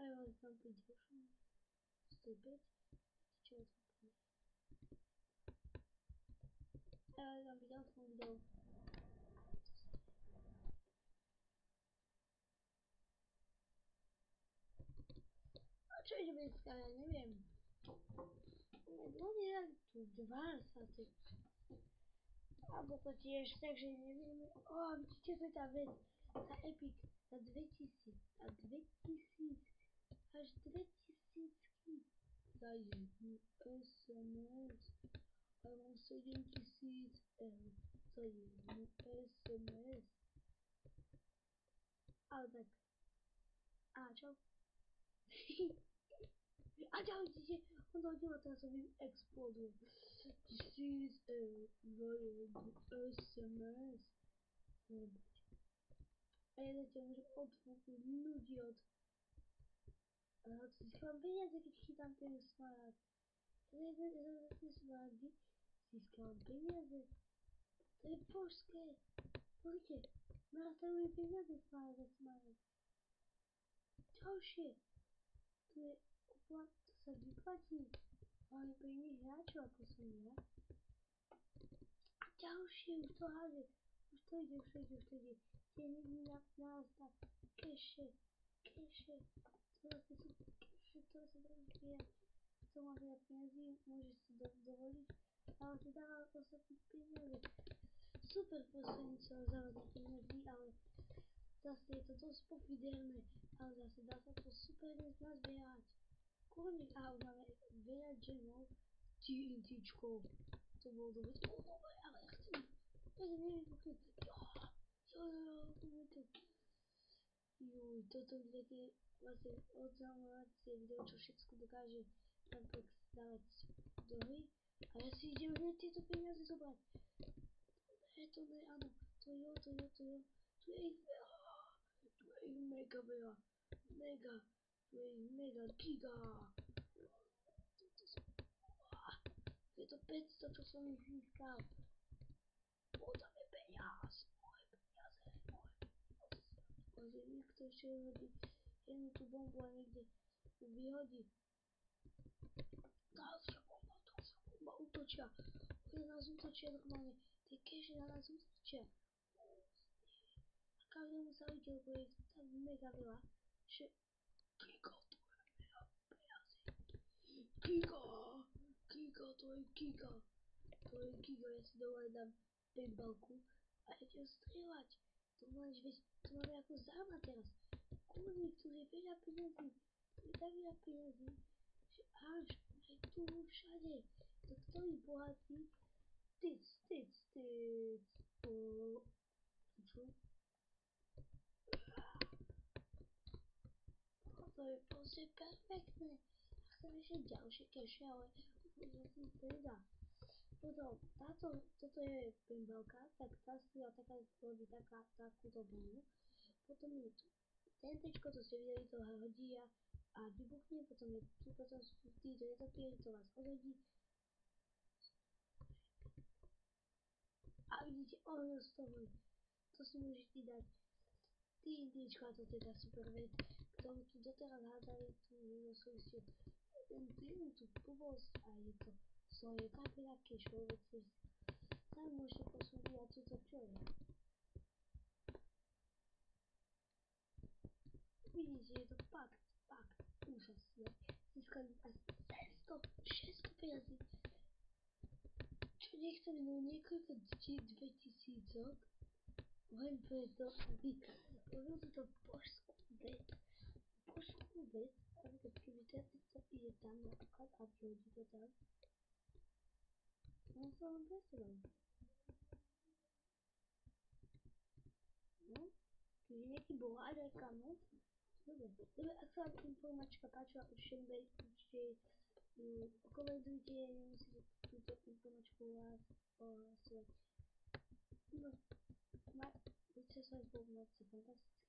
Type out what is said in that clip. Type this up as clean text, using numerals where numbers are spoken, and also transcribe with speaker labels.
Speaker 1: evo tam pri ďalšom. 105. Čo je tam? Evo tam pri ďalšom videu. A čo ide dneska, ja neviem. Oni hrali tu 20. Alebo to tiež, takže neviem. Vidíte, to je tá vec. Tá Epic. Za 2000. Za 2000. Až 2000. Za jednu SMS. A ja mám 7000 eur. Za jednu SMS. Ale tak. A čo? A čau, vidíte, on to hodil a teraz som im exploduje. 1000 eur za jednu SMS. A ja zatiaľ môžem odfúknuť ľudí od... A to získam peniaze, keď chytám ten smaragd. Za tie smaragdy získam peniaze. To je božské. Pozrite, nastavujú peniaze smaragd. Ďalšie. Tu je oplat, to sa vyplatí. Hlavne pre iných hráčov ako som ja. A ďalšie, už to háže. Už to ide. Tie hneď narastá. Keše. To vlastne sú keše, ktoré sa dajú zbierať. Kto má veľa peniazí, môže si to dovoliť. Ale si dáva ostatní peniaze. Super prostredníctvo zavodných peniazí, ale zase je to dosť pofiderné. Ale zase dá sa to super dnes nazbierať. Kurník, už máme veľa gemov. TNTčko. To bolo dobre, ale ja chcem. Tak nevybuchne. Toto je také vlastne odznámovacie video, čo všetko dokáže Apex dávať do hry. A ja si idem hneď tieto peniaze zobrať. To ne, áno, to jo. Tu je ich veľa. Tu je ich mega veľa. Tu je ich mega giga. Je to 500, čo som ich získal. Podáme peniaz. Moje peniaze. Bože, niekto ešte hodí jednu tú bombu a niekde ju vyhodí. Ďalšia bomba útočia. Oni nás útočia normálne. Tie keše na nás útočia. A každému sa vidie, lebo je tak mega veľa, že giga, to je veľa peniazy. Giga, to je giga. Ja si dole dám paintballku a idem strieľať. To máš, veď, to máme ako záma teraz. Kurník, tu je veľa peniazí. Tu je tak veľa peniazí, že až aj tu všade. To ktorý bohatý? Tic. Čo? To je proste perfektné. A chcem ešte ďalšie keše, ale už asi to nedá. Potom, toto je paintballka, tak tá stojí takúto bombu. Potom je tu TNTčko, to ste videli, to hodí a vybuchne, potom je tu, potom sú títo netopieri, to vás odhodí. A vidíte, ono z toho, to si môžete dať TNTčko a toto je tá super vec, ktorú tu doteraz hádali, tu súvisí tú blbosť a je to tak veľa kešov, veci sami môžete posúdiť a toto čo je. Vidíte, je to fakt úžasné. Získali asi 600 peniazí. Čo nechcem, no niekoľko 2000 len preto, aby robil túto božskú vec. Napríklad, keby to ide tam napríklad a vyhodí to tam. No sa len predstavím. No, keď je nejaký boháč aj kamoc, dobre, ak sa vám informačka páčila, určite ju okomentujte, nemusíte túto informačku hlasovať. No, buďte sa aj mať sa fantasticky.